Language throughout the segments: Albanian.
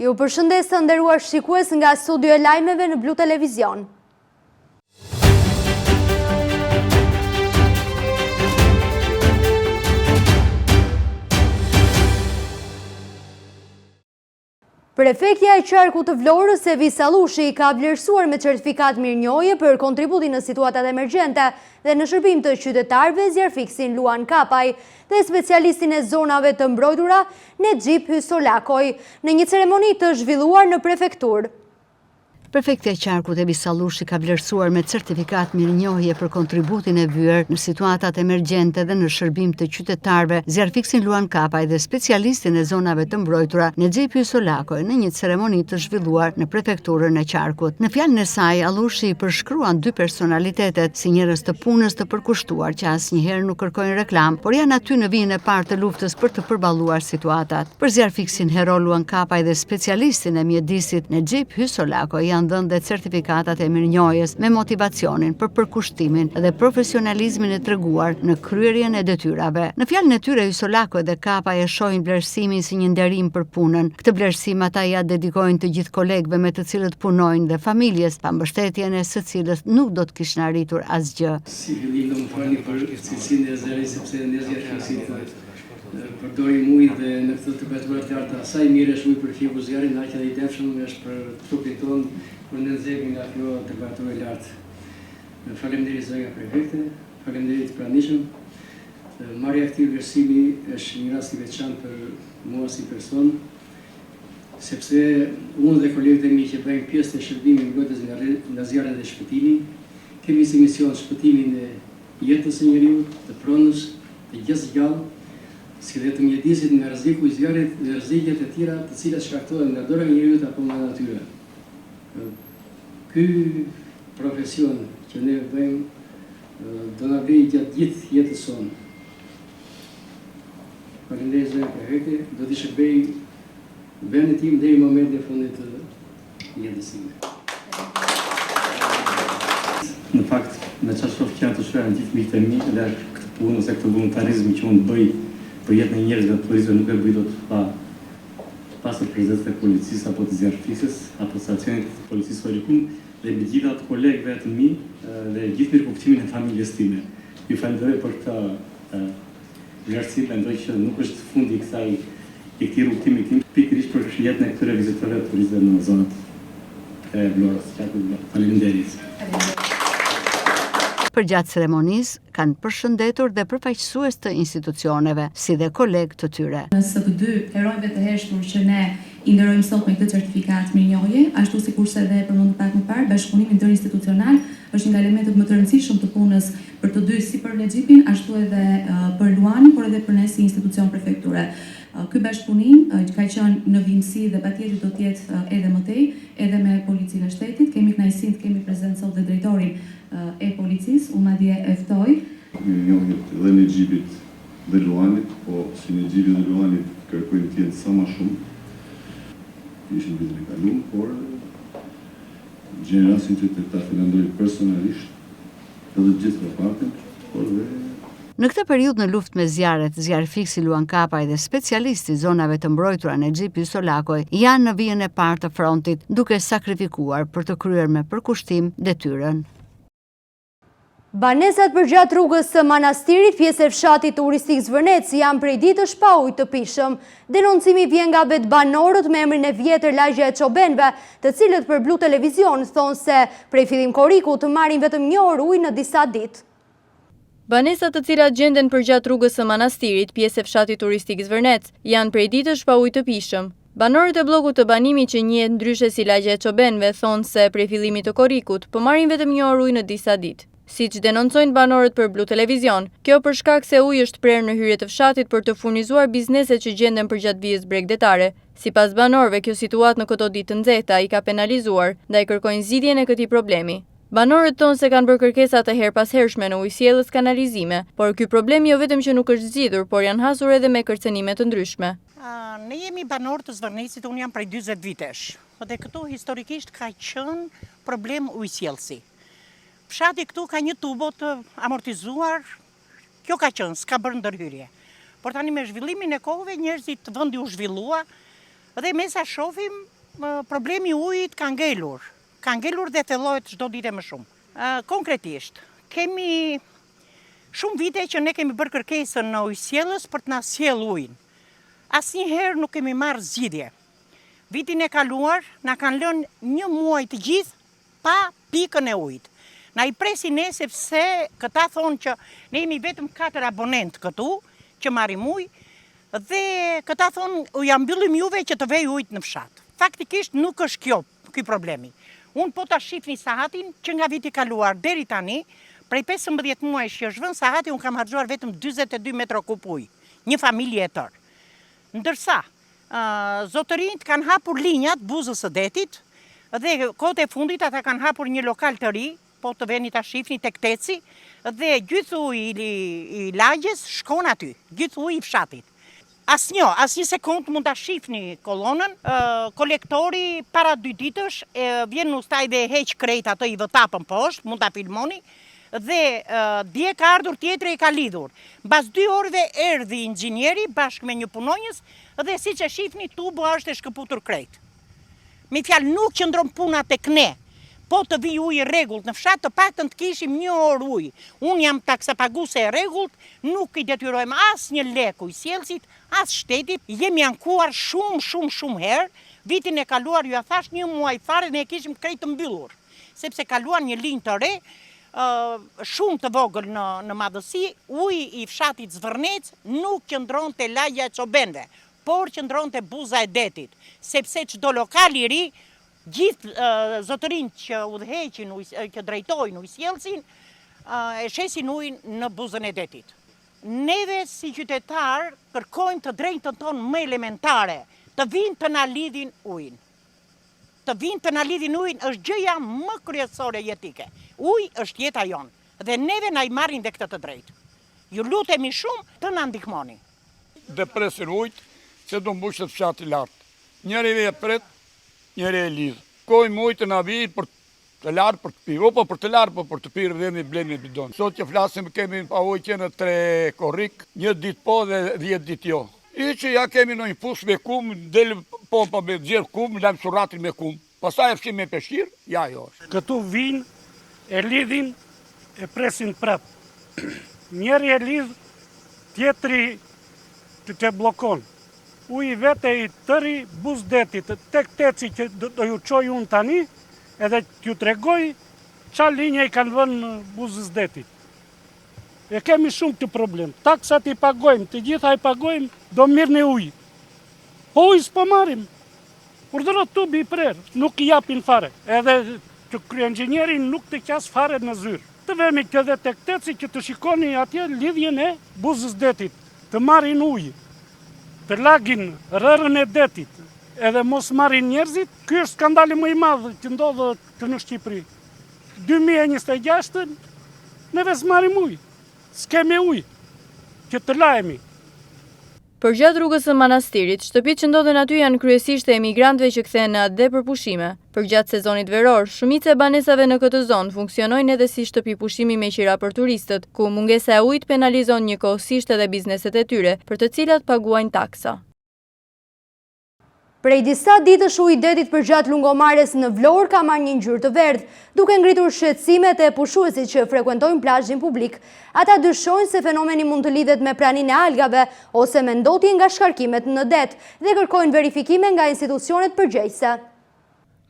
Ju përshëndes të nderuar shikues nga studio e lajmeve në Blu Televizion. Prefektja e Qarkut të Vlorës Evi Sallushi ka vlerësuar me certifikat mirënjohje për kontributin në situatat emergjente dhe në shërbim të qytetarëve zjarfiksin Luan Kapaj dhe specialistin e zonave të mbrojtura Nexhip Hysolakoj në një ceremoni të zhvilluar në prefekturë. Prefektja e Qarkut Evi Sallushi ka vlerësuar me certifikat mirënjohje për kontributin e vyer në situatat emergjente dhe në shërbim të qytetarëve zjarfiksin Luan Kapaj dhe specialistin e zonave të mbrojtura Nexhip Hysolakoj në një ceremoni të zhvilluar në prefekturën e Qarkut. Në fjalën e saj, Allushi i përshkruan dy personalitetet si njerëz të punës të përkushtuar që asnjëherë nuk kërkojnë reklam, por janë aty në vijën e parë të luftës për të përballuar situatat. Për zjarfiksin Hero Luan Kapaj dhe specialistin e mjedisit Nexhip Hysolakoj janë dhënë dhe certifikatat e mirënjohjes me motivacionin për përkushtimin dhe profesionalizmin e treguar në kryerjen e detyrave. Në fjalën e tyre, Hysolakoj dhe Kapaj e shohin vlerësimin si një nderim për punën. Këtë vlerësim ata ja dedikojnë të gjithë kolegëve me të cilët punojnë dhe familjes, pa mbështetjen e së cilës nuk do të kishin arritur asgjë. Si fillim do më falni për cilësinë e zërit, sepse ne zjarfiksit përdori ujë dhe në këtë temperaturat të larta sa i mirë është ujë për fiku zjarrit, aq edhe i devshëm është për trupin tonë kur ne nxjerrim nga kjo temperaturë e lartë. Faleminderit zonja prefekte, faleminderit pranishëm. Marrja e këtij vlerësimi është një rast i veçantë për mua si person, sepse unë dhe kolegët e mi që bëjmë pjesë të shërbimit mbrojtjes nga zjarri dhe shpëtimi, kemi si mision shpëtimin e jetës së njeriu, të pronës, të gjithë gjallë, si dhe të mjedisit nga rreziku i zjarrit dhe rreziqet e tjera të cilat shkaktohen nga dora e njeriut apo nga natyra. Ky profesion që ne bëjmë do na bëjë gjatë gjithë jetës sonë. Faleminderit zonja prefekte, do t'i shërbej vendin tim deri në momentin e fundit të jetës time. Në fakt, me çfarë shoh që ato shëran gjithë miqtë e mi, edhe këtë punë ose këtë voluntarizëm që unë bëj për jetën e njerëzve të policëve nuk e bëj dot pasur prezencën e policisë apo të zjarfikës apo stacionit të policisë Orikum dhe mbi gjithë ato kolegëve të mi dhe gjithë mirëkuptimin e familjes time. Ju falenderoj për këtë vlerësim, mendoj që nuk është fundi i këtij rrugtimi tim, pikërisht për jetën e këtyre vizitorëve të policëve në zonat e Vlorës. Faleminderit. Përgjatë ceremonisë kanë përshëndetur dhe përfaqësues të institucioneve, si dhe kolegë të tyre. Së të dy herojve të hershtur që ne i nderojmë sot me këtë certifikat mirënjohje, ashtu sikurse edhe përmendur pak më parë, bashkëpunimi interinstitucional është nga elementët më të rëndësishëm të punës për të dy, si për Nexhipin, ashtu edhe për Luanin, por edhe për ne si institucion prefekture. Ky bashkëpunim ka qenë në vimësi dhe patjetër do të jetë edhe më tej, edhe me policinë e shtetit. Kemi kënaqësinë të kemi prezent sot dhe drejtorin e policisë, unë madje e ftoj. Mirënjohjet dhe Nexhipit dhe Luanit, po si Nexhipi dhe Luanit kërkojnë të jenë sa më shumë. Ishin vitin e kaluar, por gjenerasin që ta falenderoj personalisht edhe gjithë repartin, por dhe në këtë periudhë në luftë me zjarret, zjarfiksi Luan Kapaj dhe specialisti zonave të mbrojtura Nexhip Hysolakoj janë në vijën e parë të frontit, duke sakrifikuar për të kryer me përkushtim detyrën. Banesat përgjatë rrugës së manastirit, pjesë e fshatit turistik Zvërnec, janë prej ditësh pa ujë të pishëm. Denoncimi vjen nga vetë banorët me emrin e vjetër Lagja e Çobenve, të cilët për Blu Televizion thonë se prej fillim korriku të marrin vetëm një orë ujë në disa ditë. Banesat të cilat gjenden përgjatë rrugës së manastirit, pjesë e fshatit turistik Zvërnec, janë prej ditësh pa ujë të pishëm. Banorët e bllokut të banimit që njihet ndryshe si Lagja e Çobenve thonë se prej fillimit të korrikut po marrin vetëm një orë ujë në disa ditë. Siç denoncojnë banorët për Blu Televizion, kjo për shkak se uji është prerë në hyrje të fshatit për të furnizuar bizneset që gjenden përgjatë vijës bregdetare. Sipas banorëve, kjo situatë në këto ditë të nxehta i ka penalizuar, ndaj kërkojnë zgjidhjen e këtij problemi. Banorët tonë se kanë bërë kërkesa të her pas hershme në ujësjellës kanalizime, por ky problem jo vetëm që nuk është zgjidhur, por janë hasur edhe me kërcënime të ndryshme. Ne jemi banorë të Zvërnecit, unë jam prej 40 vitesh, dhe këtu historikisht ka qenë problem ujësjellësi. Fshati këtu ka një tubo të amortizuar, kjo ka qenë, s'ka bërë ndërhyrje. Por tani me zhvillimin e kohëve njerëzit vendi u zhvillua dhe me sa shohim problemi ujit ka ngelur dhe thellohet çdo ditë më shumë. Konkretisht, kemi shumë vite që ne kemi bërë kërkesën në ujësjellës për të na sjell ujin. Asnjëherë nuk kemi marrë zgjidhje. Vitin e kaluar na kanë lënë 1 muaj të gjithë pa pikën e ujit. Na i presin ne sepse këta thonë që ne jemi vetëm 4 abonent këtu që marrim ujë dhe këta thonë u ja mbyllim juve që të vej ujit në fshat. Faktikisht nuk është ky problemi. Unë po ta shifni sahatin që nga viti kaluar deri tani, prej 15 muajsh që është vënë sahati, unë kam harxuar vetëm 42 metra kub ujë, një familje e tërë. Ndërsa, zotërinjt kanë hapur linjat buzës së detit dhe kohët e fundit ata kanë hapur një lokal të ri, po të veni ta shifni tek Teci, dhe gjithë uji i lagjes shkon aty, gjithë uji i fshatit. Asnjë sekond mund ta shifni kolonën, kolektori para 2 ditësh vjen në ustaj dhe heq krejt ato i vëtapën poshtë, mund ta filmoni, dhe dje ka ardhur tjetri i ka lidhur. Mbas 2 orëve erdhi inxhinieri bashkë me një punonjës dhe siç e shifni tubo është e shkëputur krejt. Me fjalë nuk qëndron puna tek ne. Po të vi ujë i rregullt në fshat, të paktën të kishim 1 orë ujë. Unë jam taksapaguese e rregullt, nuk i detyrojmë asnjë lek ujësjellësit, as shtetit. Jemi ankuar shumë herë. Vitin e kaluar ju a thash 1 muaj fare ne e kishim krejt të mbyllur, sepse kaluan një linjë të re, shumë të vogël në madhësi, uji i fshatit Zvërnec nuk qëndronte lagja e Çobenve, por qëndronte buza e detit, sepse çdo lokal i ri, gjithë zotërinjt që udhëheqin, që drejtojnë ujësjellësin, e shesin ujin në buzën e detit. Neve si qytetar kërkojmë të drejtën tonë më elementare, të vinë të na lidhin ujin. Të vinë të na lidhin ujin është gjëja më kryesore jetike. Uji është jeta jonë dhe neve na i marrin dhe këtë të drejtë. Ju lutemi shumë të na ndihmoni. Dhe presin ujt se do mbushet fshati lart. Njëri e pret, njëri e lidh. Kojmë ujtë të na vijë për të lartë për të pirë, po për të lartë, po për të pirë dhe me bleni bidon. Sot që flasim kemi pa ujë që në 3 korrik, 1 ditë po dhe 10 ditë jo. I që ja kemi në një fush me kum, del pompa me gjerë kum, lajmë suratin me kum. Pastaj e fshim me peshqir, ja jo është. Këtu vinë, e lidhin, e presin prap. Njeri e lidh, tjetri të blokon. Uji vete i tëri buz detit, tek Teci që do ju qoj unë tani, edhe t'ju tregoj qa linje i kanë vënë buzës detit. E kemi shumë të problem. Taksat i pagojmë, të gjitha i pagojmë, do mirë në ujë. Po ujë s'po marim. Urdhërot tubi i prerë, nuk i japin fare. Edhe që kryenxhinierin nuk të qas fare në zyrë. Të vemi këtë tek Teci që të shikoni atje lidhjen e buzës detit, të marrin ujë, të lagin rërën e detit, edhe mos marrin njerëzit. Ky është skandali më i madh që ndodhë të në Shqipëri. 2026 neve s'marrim ujë, s'kemi ujë, që të lajemi. Përgjatë rrugës së manastirit, shtëpitë që ndodhen aty janë kryesisht e emigrantëve që kthehen në atë dhe për pushime. Përgjatë sezonit veror, shumica e banesave në këtë zonë funksionojnë edhe si shtëpi pushimi me qira për turistët, ku mungesa e ujit penalizon njëkohësisht edhe bizneset e tyre, për të cilat paguajnë taksa. Prej disa ditësh uji i detit përgjatë lungomares në Vlorë ka marrë një ngjyrë të verdhë, duke ngritur shqetësimet e pushuesit që frekuentojnë plazhin publik. Ata dyshojnë se fenomeni mund të lidhet me praninë e algave ose me ndotje nga shkarkimet në det dhe kërkojnë verifikime nga institucionet përgjegjëse.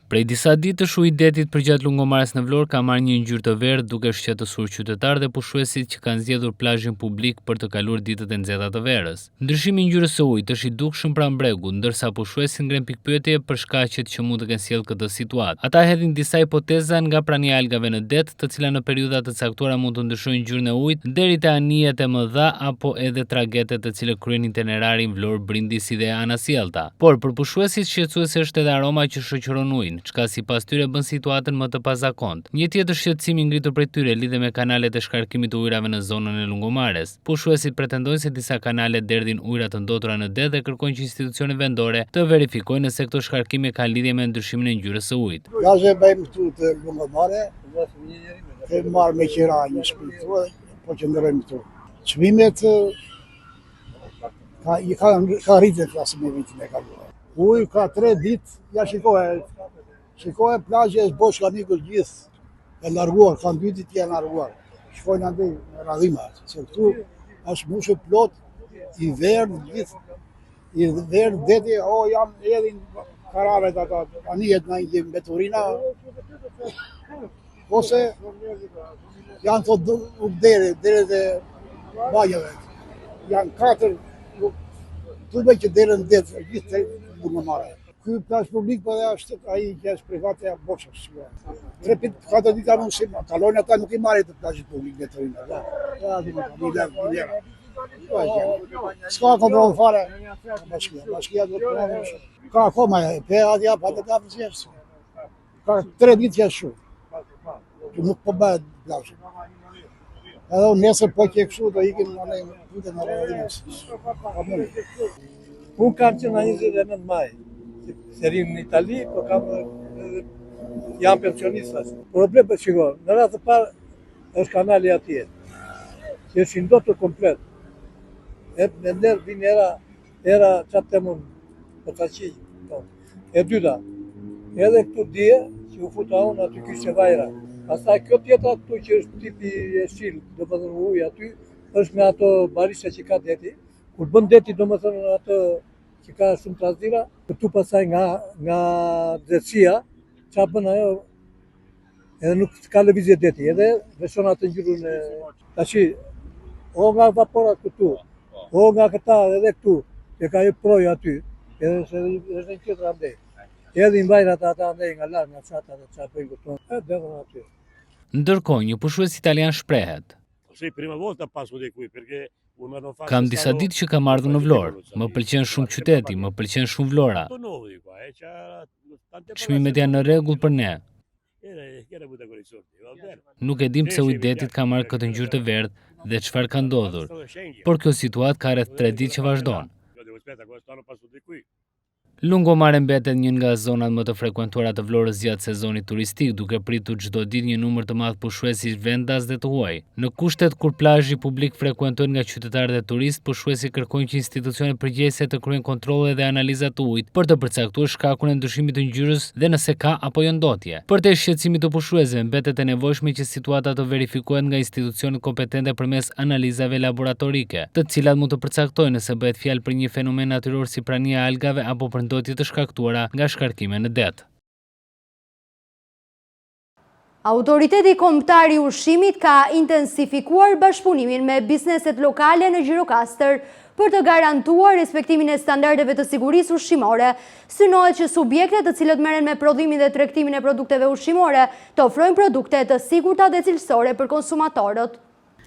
Prej disa ditësh uji i detit përgjatë lungomares në Vlorë ka marrë një ngjyrë të verdhë, duke shqetësuar qytetarët dhe pushuesit që kanë zgjedhur plazhin publik për të kaluar ditët e nxehta të verës. Ndryshimi i ngjyrës së ujit është i dukshëm pranë bregut, ndërsa pushuesit ngren pikpyetje për shkaqet që mund të kenë sjellë këtë situatë. Ata hedhin disa hipoteza nga prania e algave në det, të cilat në periudha të caktuara mund të ndryshojnë ngjyrën e ujit deri te anijet e mëdha apo edhe tragetet të cilët kryen itinerarin Vlorë, Brindisi dhe Anasjellta. Por për pushuesit shqetësuese është edhe aroma që shoqëron ujin, çka sipas tyre bën situatën më të pazakont. Një tjetër shqetësim i ngritur prej tyre lidhet me kanalet e shkarkimit të ujrave në zonën e lungomares. Pushuesit pretendojnë se disa kanale derdhin ujra të ndotura në det dhe kërkojnë që institucionet vendore të verifikojnë nëse këto shkarkime kanë lidhje me ndryshimin e ngjyrës së ujit. Ja që bëjmë këtu të lungomare, të marrë me qira një shpitu, po që ndërojmë këtu. Çmimet ka rritë klasin e vitin e kaluar. Uj ka 3 ditë, ja shikohet plazhe e Boshkanikut gjithë e larguar, kanë 2 ditë janë larguar. Shkojnë andej në radhima, se këtu është mbushur plot i verë gjithë. I verë deti, janë edhin karavet ata, anijet në një mbeturina, ose janë të dere dhe bajeve. Janë 4 tube që dere në detë, gjithë të burgomare. Ky plazh publik po dhe është ai që është private e Boshës. 3-4 ditë kanë usim, kalojnë ata nuk i marrin të plazhit publik veterinar. S'ka kontroll fare. Bashkia do të punosh. Ka akoma pe atje pa të kapësisht. Ka 3 ditë që shumë. Që nuk po bëhet plazh. Edhe nesër po që kështu do ikim në punë në rrugës. Unë kam që në 29 maj. Se rinë në Itali, po jam pensionistas. Problem për shiko, në ratë të parë është kanali atje, që është ndotur komplet. E në nërë vinë era qatë të mund, për të qijë. E dyta, edhe këtu dje, që u futa unë aty kështë vajra. Pastaj kjo tjetra këtu që është tipi e shilë, do më thënë ujë aty, është me ato barise që ka deti. Kur bën deti, do më thënë ato që ka shumë trasdira, këtu pasaj nga dretësia, qa bën ajo, edhe nuk ka lëvizje deti, edhe veshon atë ngjyrën e tashi, o nga vaporat këtu, o nga këta edhe këtu, që ka ju proj aty, edhe se është një qëtër andej. Edhe në vajrat ata andej nga larë, nga qatë atë qa bëjnë këtu, edhe dhe aty. Ndërkohë, një pushues italian shprehet. Kam disa ditë që kam ardhur në Vlorë, më pëlqen shumë qyteti, më pëlqen shumë Vlora. Çmimet janë në rregull për ne. Nuk e dim pse ujë detit ka marrë këtë ngjyrë të verdhë dhe çfarë ka ndodhur, por kjo situatë ka rreth 3 ditë që vazhdon. Lungomare mbetet një nga zonat më të frekuentuara të Vlorës gjatë sezonit turistik, duke pritur çdo ditë një numër të madh pushuesish vendas dhe të huaj. Në kushtet kur plazhi publik frekuentohet nga qytetarë dhe turistë, pushuesit kërkojnë që institucionet përgjegjëse të kryejnë kontrolle dhe analiza të ujit për të përcaktuar shkakun e ndryshimit të ngjyrës dhe nëse ka apo jo ndotje. Për të shqetësimit të pushuesve, mbetet e nevojshme që situata të verifikohet nga institucionet kompetente përmes analizave laboratorike, të cilat mund të përcaktojnë nëse bëhet fjalë për një fenomen natyror si prania e algave apo për ndotje të shkaktuara nga shkarkime në det. Autoriteti Kombëtar i Ushqimit ka intensifikuar bashkëpunimin me bizneset lokale në Gjirokastër për të garantuar respektimin e standardeve të sigurisë ushqimore. Synohet që subjektet të cilët merren me prodhimin dhe tregtimin e produkteve ushqimore të ofrojnë produkte të sigurta dhe cilësore për konsumatorët.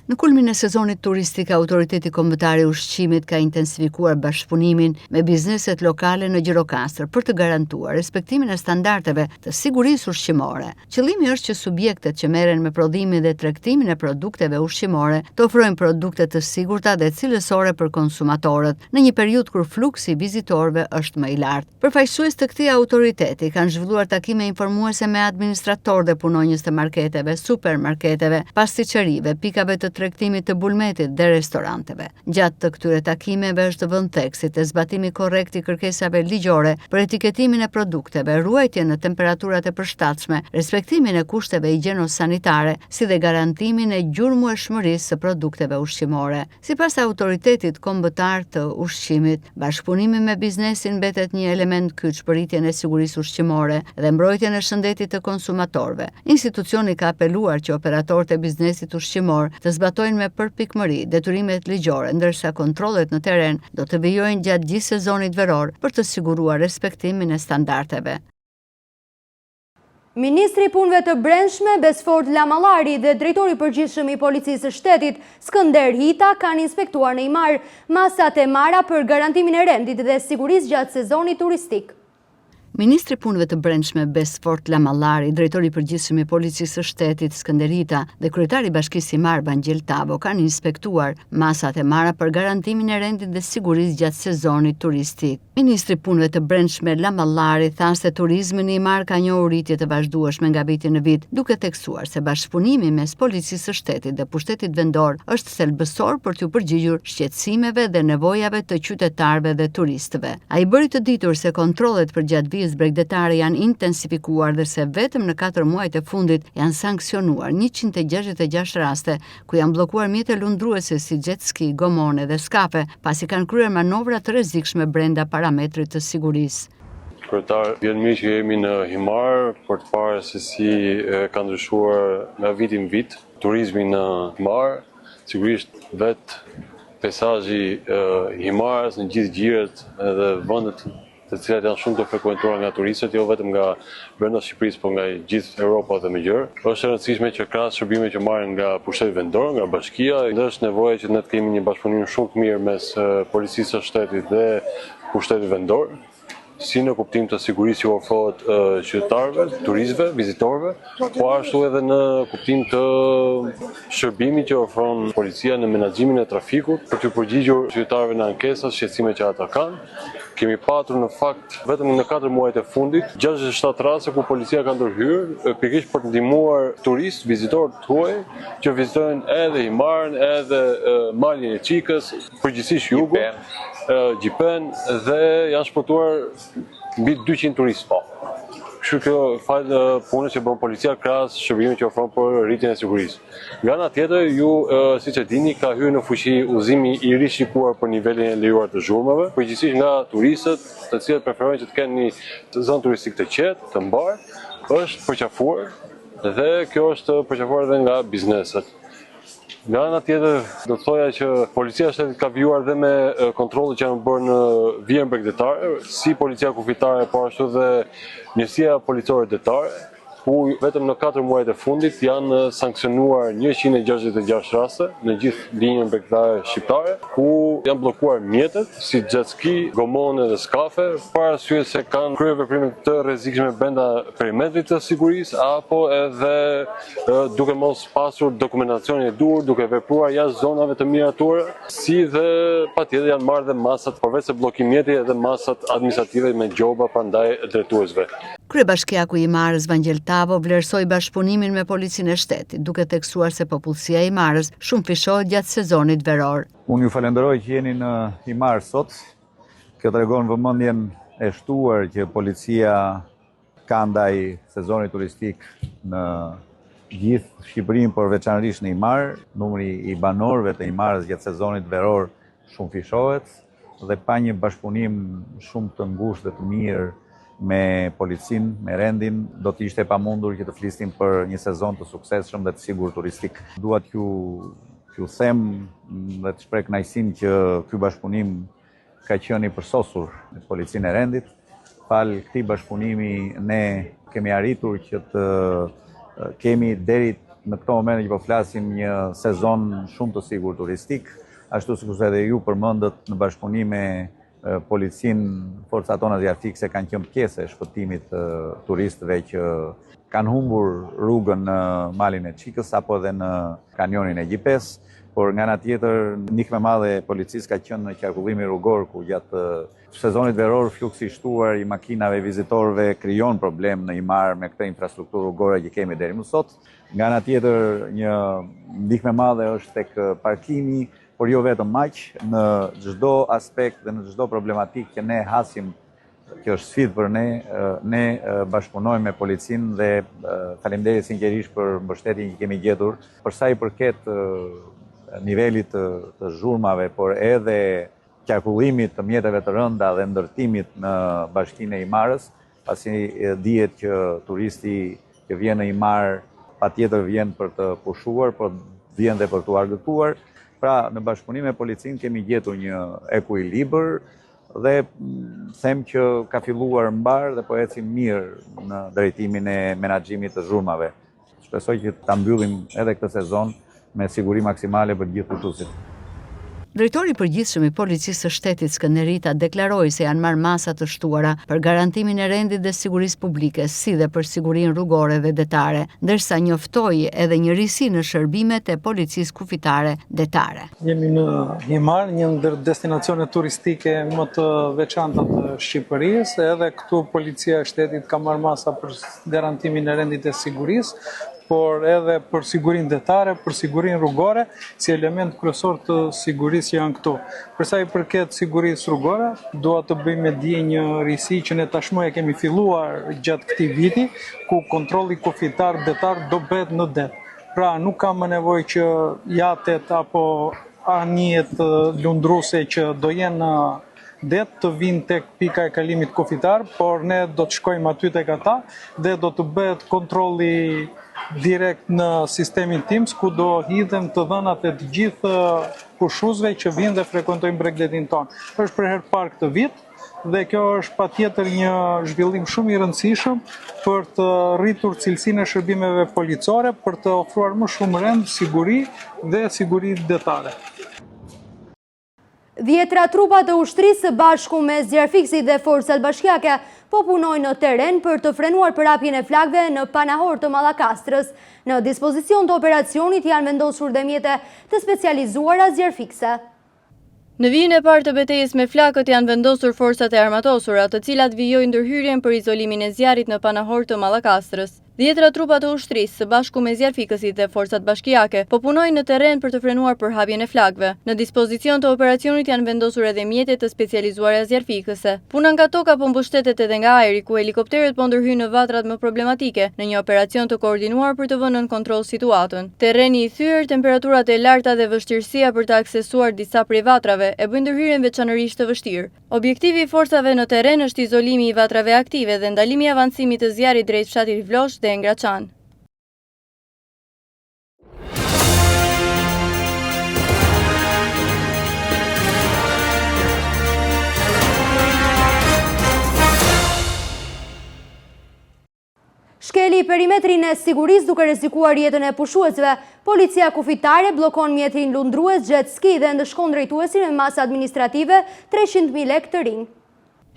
Në kulmin e sezonit turistik, Autoriteti Kombëtar i Ushqimit ka intensifikuar bashkëpunimin me bizneset lokale në Gjirokastër për të garantuar respektimin e standardeve të sigurisë ushqimore. Qëllimi është që subjektet që merren me prodhimin dhe tregtimin e produkteve ushqimore të ofrojnë produkte të sigurta dhe cilësore për konsumatorët në një periudhë kur fluksi i vizitorëve është më i lartë. Përfaqësues të këtij autoriteti kanë zhvilluar takime informuese me administratorë dhe punonjës të marketeve, supermarketeve, pasticerive, pikave të tregtimit të bulmetit dhe restoranteve. Gjatë të këtyre takimeve është vënë theksi te zbatimi korrekt i kërkesave ligjore për etiketimin e produkteve, ruajtjen në temperaturat e përshtatshme, respektimin e kushteve higjieno-sanitare, si dhe garantimin e gjurmëshmërisë së produkteve ushqimore. Sipas Autoritetit Kombëtar të Ushqimit, bashkëpunimi me biznesin mbetet një element kyç për rritjen e sigurisë ushqimore dhe mbrojtjen e shëndetit të konsumatorëve. Institucioni ka apeluar që operatorët e biznesit ushqimor të zbatojnë me përpikmëri detyrimet ligjore, ndërsa kontrollet në teren do të vijojnë gjatë gjithë sezonit veror për të siguruar respektimin e standardeve. Ministri i Punëve të Brendshme Besfort Lamallari dhe drejtori i përgjithshëm i Policisë së Shtetit Skënder Hita kanë inspektuar në Imar masat e marra për garantimin e rendit dhe sigurisë gjatë sezonit turistik. Ministri i Punëve të Brendshme Besfort Lamallari, drejtori i përgjithshëm i Policisë së Shtetit Skënderita dhe kryetari i Bashkisë Imar Bangjel Tavo kanë inspektuar masat e marra për garantimin e rendit dhe sigurisë gjatë sezonit turistik. Ministri i Punëve të Brendshme Lamallari tha se turizmi në Imar ka njohur rritje të vazhdueshme nga viti në vit, duke theksuar se bashkëpunimi mes Policisë së Shtetit dhe Pushtetit Vendor është thelbësor për t'u përgjigjur shqetësimeve dhe nevojave të qytetarëve dhe turistëve. Ai bëri të ditur se kontrollet përgjatë vijës bregdetare janë intensifikuar dhe se vetëm në 4 muajt e fundit janë sanksionuar 166 raste ku janë bllokuar mjete lundruese si jet ski, gomone dhe skafe, pasi kanë kryer manovra të rrezikshme brenda parametrit të sigurisë. Kryetar, vjen mirë që jemi në Himar për të parë se si ka ndryshuar nga viti në vit turizmi në Himar, sigurisht vetë peisazhi Himarës në gjithë gjiret edhe vendet të cilat janë shumë të frekuentuara nga turistët, jo vetëm nga brenda Shqipërisë, por nga gjithë Europa dhe më gjërë. Është e rëndësishme që krahas shërbimeve që marrin nga Pushteti Vendor, nga Bashkia, është nevoja që ne të kemi një bashkëpunim shumë të mirë mes Policisë së Shtetit dhe Pushtetit Vendor, si në kuptim të sigurisë që ofrohet qytetarëve, turistëve, vizitorëve, po ashtu edhe në kuptim të shërbimit që ofron policia në menaxhimin e trafikut për të përgjigjur qytetarëve në ankesat, shqetësimet që ata kanë. Kemi patur në fakt vetëm në 4 muajt e fundit 67 raste ku policia ka ndërhyrë pikërisht për të ndihmuar turistë, vizitorë tuaj që vizitojnë edhe Himarën, edhe malin e Çikës, përgjithsisht jugun, Gjipen dhe janë shpëtuar mbi 200 turistë. Kështu kjo falë punës që bën policia krahas shërbimit që ofron për rritjen e sigurisë. Nga ana tjetër, ju siç e dini, ka hyrë në fuqi udhëzimi i rishikuar për nivelin e lejuar të zhurmave, përgjithsisht nga turistët, të cilët preferojnë që të kenë një zonë turistike të qetë, të mbar, është përqafuar dhe kjo është përqafuar edhe nga bizneset. Nga ana tjetër, do të thoja që policia e shtetit ka vijuar dhe me kontrollet që janë bërë në vijën bregdetare, si policia kufitare, po ashtu dhe njësia policore detare, ku vetëm në 4 muajt e fundit janë sanksionuar 166 raste në gjithë linjën bregdetare shqiptare, ku janë bllokuar mjetet si jet ski, gomone dhe skafe, para arsye se kanë kryer veprime të rrezikshme brenda perimetrit të sigurisë apo edhe duke mos pasur dokumentacionin e duhur, duke vepruar jashtë zonave të miratura, si dhe patjetër janë marrë dhe masat përveç se bllokim mjeti edhe masat administrative me gjoba prandaj drejtuesve. Kryebashkiaku i Himarës Bangjel Tavo vlerësoi bashkëpunimin me Policinë e Shtetit, duke theksuar se popullsia e Himarës shumë fishohet gjatë sezonit veror. Unë ju falenderoj që jeni në Himar sot. Kjo tregon vëmendjen e shtuar që policia ka ndaj sezonit turistik në gjithë Shqipërinë, por veçanërisht në Himar. Numri i banorëve të Himarës gjatë sezonit veror shumë fishohet dhe pa një bashkëpunim shumë të ngushtë dhe të mirë me policinë, me rendin, do të ishte pamundur që të flisnim për një sezon të suksesshëm dhe të sigurt turistik. Dua t'ju them dhe të shpreh kënaqësinë që ky bashkëpunim ka qenë i përsosur me policinë e rendit. Fal këtij bashkëpunimi ne kemi arritur që të kemi deri në këtë moment që po flasim një sezon shumë të sigurt turistik, ashtu sikur edhe ju përmendët në bashkëpunim me policinë, forcat tona zjarfikse kanë qenë pjesë e shpëtimit të turistëve që kanë humbur rrugën në malin e Çikës apo edhe në kanionin e Gjipes, por nga ana tjetër ndihmë e madhe e policisë ka qenë në qarkullimi rrugor ku gjatë sezonit veror fluksi i shtuar i makinave vizitorëve krijon problem në Himar me këtë infrastrukturë rrugore që kemi deri më sot. Nga ana tjetër një ndihmë e madhe është tek parkimi, por jo vetëm aq, në çdo aspekt dhe në çdo problematikë që ne hasim, që është sfidë për ne bashkëpunojmë me policinë dhe faleminderit sinqerisht për mbështetjen që kemi gjetur. Për sa i përket nivelit të zhurmave, por edhe qarkullimit të mjeteve të rënda dhe ndërtimit në bashkinë e Himarës, pasi dihet që turisti që vjen në Himar patjetër vjen për të pushuar, por vjen dhe për të argëtuar. Pra, në bashkëpunim me policinë kemi gjetur një ekuilibër dhe them që ka filluar mbar dhe po ecim mirë në drejtimin e menaxhimit të zhurmave. Shpresoj që ta mbyllim edhe këtë sezon me siguri maksimale për gjithë ushtruesit. Drejtori i përgjithshëm i Policisë së Shtetit Skënderita deklaroi se janë marrë masa të shtuara për garantimin e rendit dhe sigurisë publike, si dhe për sigurinë rrugore dhe detare, ndërsa njoftoi edhe një risi në shërbimet e policisë kufitare detare. Jemi në Himar, një ndër destinacionet turistike më të veçanta të Shqipërisë, edhe këtu Policia e Shtetit ka marrë masa për garantimin e rendit e sigurisë, por edhe për sigurinë detare, për sigurinë rrugore, si element kryesor të sigurisë që janë këtu. Për sa i përket sigurisë rrugore, dua të bëj me dije një risi që ne tashmë e kemi filluar gjatë këtij viti, ku kontrolli kufitar detar do bëhet në det. Pra nuk ka më nevojë që jatet apo anijet lundruese që do jenë në det të vinë tek pika e kalimit kufitar, por ne do të shkojmë aty tek ata dhe do të bëhet kontrolli direkt në sistemin TIMS, ku do hidhen të dhënat e të gjithë pushuesve që vinë dhe frekuentojnë Bregdetin tonë. Është për herë parë këtë vit dhe kjo është patjetër një zhvillim shumë i rëndësishëm për të rritur cilësinë e shërbimeve policore, për të ofruar më shumë rend, siguri dhe siguri detare. 10 trupa të ushtrisë së bashku me zjarfikësit dhe forcat bashkiake po punojnë në teren për të frenuar përhapjen e flagëve në Panahor të Mallakastrës. Në dispozicion të operacionit janë vendosur dhe mjete të specializuara zjarfikëse. Në vijën e parë të betejës me flakët janë vendosur forcat e armatosura, të cilat vijojnë ndërhyrjen për izolimin e zjarrit në Panahor të Mallakastrës. 10 trupa të ushtrisë së bashku me zjarfikësit dhe forcat bashkiake po punojnë në terren për të frenuar përhapjen e flagëve. Në dispozicion të operacionit janë vendosur edhe mjetet të specializuara zjarfikëse. Puna nga toka po mbështetet edhe nga ajri, ku helikopterët po ndërhyjnë në vatrat më problematike në një operacion të koordinuar për të vënë në kontroll situatën. Terreni i thyer, temperaturat e larta dhe vështirësia për të aksesuar disa prej vatrave e bëjnë ndërhyrjen veçanërisht të vështirë. Objektivi i forcave në terren është izolimi i vatrave aktive dhe ndalimi i avancimit të zjarrit drejt fshatit Vlosh dhe Ngraçan. Shkeli perimetrin e sigurisë duke rrezikuar jetën e pushuesve, policia kufitare bllokon mjetin lundrues jet ski dhe ndëshkon drejtuesin me masë administrative 300.000 lekë të rinj.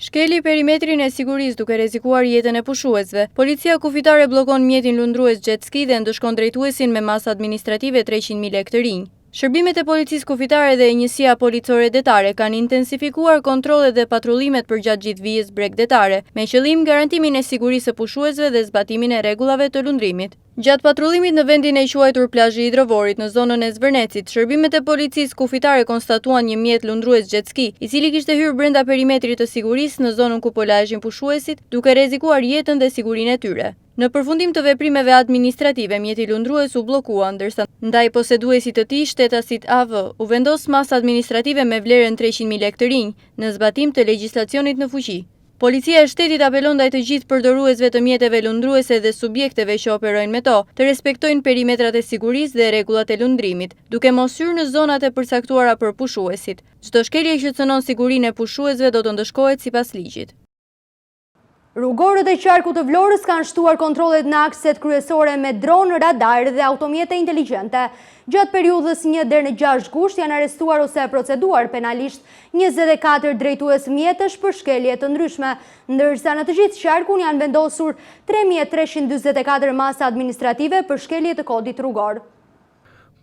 Shkeli perimetrin e sigurisë duke rrezikuar jetën e pushuesve. Policia kufitare bllokon mjetin lundrues jet ski dhe ndëshkon drejtuesin me masë administrative 300.000 lekë të rinj. Shërbimet e policisë kufitare dhe njësia policore detare kanë intensifikuar kontrollet dhe patrullimet përgjatë gjithë vijës Bregdetare, me qëllim garantimin e sigurisë së pushuesve dhe zbatimin e rregullave të lundrimit. Gjatë patrullimit në vendin e quajtur plazhi i Hidrovorit në zonën e Zvërnecit, shërbimet e policisë kufitare konstatuan një mjet lundrues jet ski, i cili kishte hyrë brenda perimetrit të sigurisë në zonën ku po laheshin pushuesit, duke rrezikuar jetën dhe sigurinë e tyre. Në përfundim të veprimeve administrative, mjeti lundrues u bllokua, ndërsa ndaj poseduesit të tij, shtetasit AV, u vendos masë administrative me vlerën 300.000 lekë të rinj në zbatim të legjislacionit në fuqi. Policia e shtetit apelon ndaj të gjithë përdoruesve të mjeteve lundruese dhe subjekteve që operojnë me to, të respektojnë perimetrat e sigurisë dhe rregullat e lundrimit, duke mos hyrë në zonat e përcaktuara për pushuesit. Çdo shkelje që cënon sigurinë e pushuesve do të ndëshkohet sipas ligjit. Rrugorët e qarkut të Vlorës kanë shtuar kontrollet në akset kryesore me dronë, radar dhe automjete inteligjente. Gjatë periudhës 1 deri në 6 gusht janë arrestuar ose proceduar penalisht 24 drejtues mjetësh për shkelje të ndryshme, ndërsa në të gjithë qarkun janë vendosur 3.344 masa administrative për shkelje të kodit rrugor.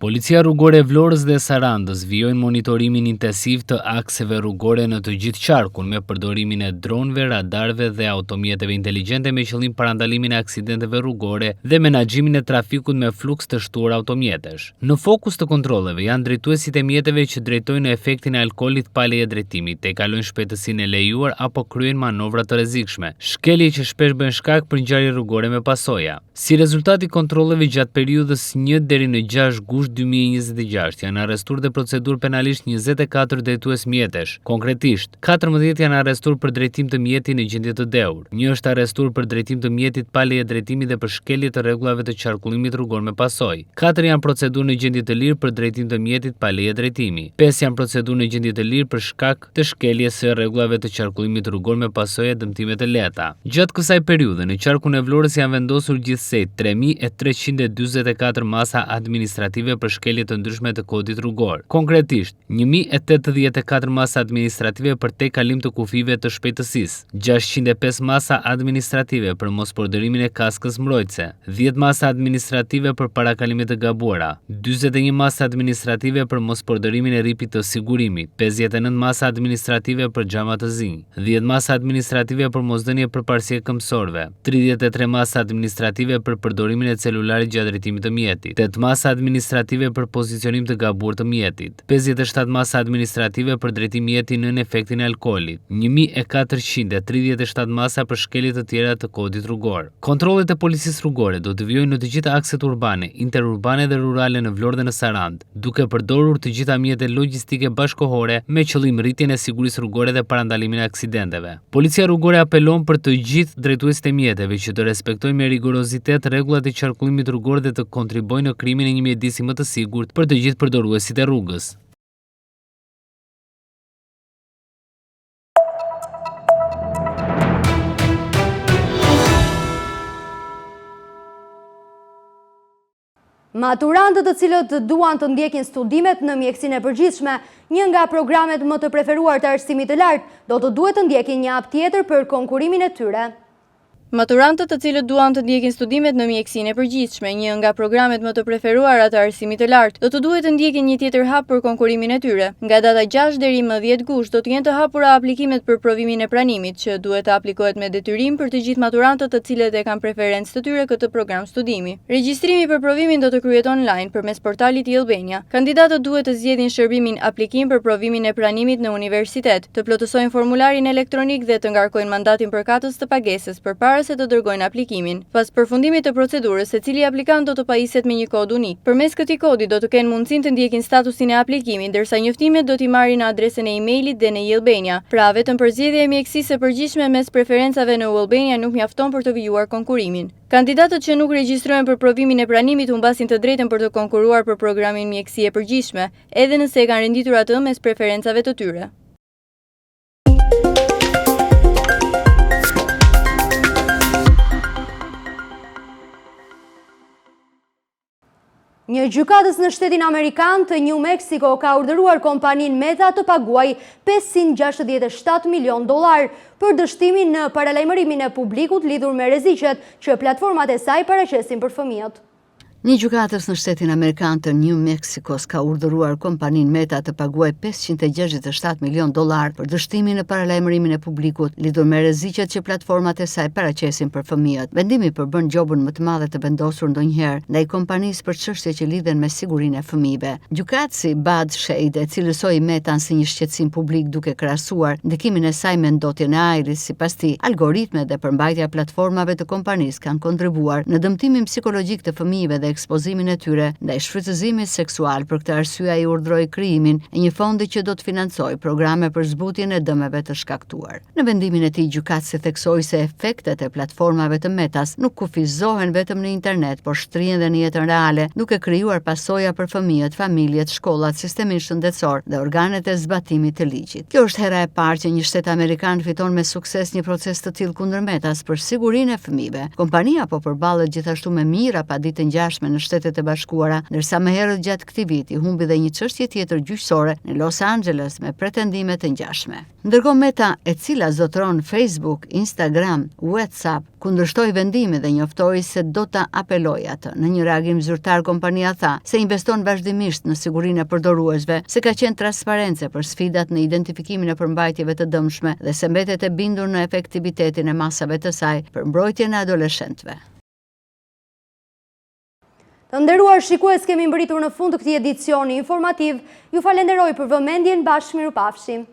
Policia rrugore e Vlorës dhe Sarandës vijojnë monitorimin intensiv të akseve rrugore në të gjithë qarkun me përdorimin e dronëve, radarëve dhe automjeteve inteligjente me qëllim parandalimin e aksidenteve rrugore dhe menaxhimin e trafikut me fluks të shtuar automjetesh. Në fokus të kontrolleve janë drejtuesit e mjeteve që drejtojnë në efektin e alkoolit pa leje drejtimi, te kalojnë shpejtësinë e lejuar apo kryejnë manovra të rrezikshme, shkelje që shpesh bën shkak për ngjarje rrugore me pasoja. Si rezultat i kontrolleve gjatë periudhës 1 deri në 6 gusht 2026 janë arrestuar dhe procedur penalisht 24 drejtues mjetesh. Konkretisht, 14 janë arrestuar për drejtim të mjetit në gjendje të dehur. Një është arrestuar për drejtim të mjetit pa leje drejtimi dhe për shkelje të rregullave të qarkullimit rrugor me pasojë. 4 janë procedur në gjendje të lirë për drejtim të mjetit pa leje drejtimi. 5 janë procedur në gjendje të lirë për shkak të shkeljes së rregullave të qarkullimit rrugor me pasojë dëmtime të lehta. Gjatë kësaj periudhe në qarkun e Vlorës janë vendosur gjithsej 3.344 masa administrative për shkelje të ndryshme të kodit rrugor. Konkretisht, 1084 masa administrative për te kalim të kufive të shpejtësisë, 605 masa administrative për mosporderimin e kaskës mbrojtëse, 10 masa administrative për parakalimet të gabuara, 41 masa administrative për mosporderimin e ripit të sigurimit, 59 masa administrative për xhama të zi, 10 masa administrative për mosdhënie përparësie këmbësorëve, 33 masa administrative për përdorimin e celularit gjatë drejtimit të mjetit, 8 masa administrative për pozicionim të gabuar të mjetit, 57 masa administrative për drejtim mjeti nën efektin e alkoolit, 1437 masa për shkelje të tjera të kodit rrugor. Kontrollet e policisë rrugore do të vijojnë në të gjitha akset urbane, interurbane dhe rurale në Vlorë dhe në Sarandë, duke përdorur të gjitha mjetet logjistike bashkëkohore me qëllim rritjen e sigurisë rrugore dhe parandalimin e aksidenteve. Policia rrugore apelon për të gjithë drejtuesit e mjeteve që të respektojnë me rigorozitet rregullat e qarkullimit rrugor dhe të kontribuojnë në krimin e një mjedisi më të sigurt për të gjithë përdoruesit e rrugës. Maturantët të cilët duan të ndjekin studimet në mjekësinë e përgjithshme, një nga programet më të preferuar të arsimit të lartë, do të duhet të ndjekin një hap tjetër për konkurimin e tyre. Maturantët të cilët duan të ndjekin studimet në mjekësinë e përgjithshme, një nga programet më të preferuara të arsimit të lartë, do të duhet të ndjekin një tjetër hap për konkurimin e tyre. Nga data 6 deri më 10 gusht do të jenë të hapura aplikimet për provimin e pranimit, që duhet të aplikohet me detyrim për të gjithë maturantët të cilët e kanë preferencë të tyre këtë program studimi. Regjistrimi për provimin do të kryhet online përmes portalit e-Albania. Kandidatët duhet të zgjedhin shërbimin aplikim për provimin e pranimit në universitet, të plotësojnë formularin elektronik dhe të ngarkojnë mandatin përkatës të pagesës përpara se të dërgojnë aplikimin. Pas përfundimit të procedurës, secili aplikant do të pajiset me një kod unik. Përmes këtij kodi do të kenë mundësinë të ndjekin statusin e aplikimit, ndërsa njoftimet do t'i marrin në adresën e emailit dhe në e-Albania. Pra, vetëm përzgjedhja e mjekësisë së përgjithshme mes preferencave në e-Albania nuk mjafton për të vijuar konkurimin. Kandidatët që nuk regjistrohen për provimin e pranimit humbasin të drejtën për të konkuruar për programin mjekësie e përgjithshme, edhe nëse e kanë renditur atë mes preferencave të tyre. Një gjykatës në shtetin Amerikan të New Mexico ka urdhëruar kompaninë Meta të paguajë $567 milion për dështimin në paralajmërimin e publikut lidhur me rreziqet që platformat e saj paraqesin për fëmijët. Një gjykatës në shtetin Amerikan të New Mexico ka urdhëruar kompaninë Meta të paguajë $567 milion për dështimin në paralajmërimin e publikut lidhur me rreziqet që platformat e saj paraqesin për fëmijët. Vendimi përbën gjobën më të madhe të vendosur ndonjëherë ndaj kompanisë për çështje që lidhen me sigurinë e fëmijëve. Gjykatësi Bud Shade e cilësoi Metan si një shqetësim publik duke krahasuar ndikimin e saj me ndotjen e ajrit. Sipas tij, algoritmet dhe përmbajtja e platformave të kompanisë kanë kontribuar në dëmtimin psikologjik të fëmijëve dhe ekspozimin e tyre ndaj shfrytëzimit seksual. Për këtë arsye ai urdhëroi krijimin e një fondi që do të financojë programe për zbutjen e dëmeve të shkaktuar. Në vendimin e tij, gjykatësi theksoi se efektet e platformave të Metas nuk kufizohen vetëm në internet, por shtrihen edhe në jetën reale, duke krijuar pasoja për fëmijët, familjet, shkollat, sistemin shëndetësor dhe organet e zbatimit të ligjit. Kjo është hera e parë që një shtet amerikan fiton me sukses një proces të tillë kundër Metas për sigurinë e fëmijëve. Kompania po përballet gjithashtu me mijëra paditë ngjashme në Shtetet e Bashkuara, ndërsa më herët gjatë këtij viti humbi dhe një çështje tjetër gjyqësore në Los Angeles me pretendime të ngjashme. Ndërkohë Meta, e cila zotëron Facebook, Instagram, WhatsApp, kundërshtoi vendimin dhe njoftoi se do ta apelojë atë. Në një reagim zyrtar, kompania tha se investon vazhdimisht në sigurinë e përdoruesve, se ka qenë transparente për sfidat në identifikimin e përmbajtjeve të dëmshme dhe se mbetet e bindur në efektivitetin e masave të saj për mbrojtjen e adoleshentëve. Të nderuar shikues, kemi mbërritur në fund të këtij edicioni informativ. Ju falenderoj për vëmendjen, bashkë mirupafshim.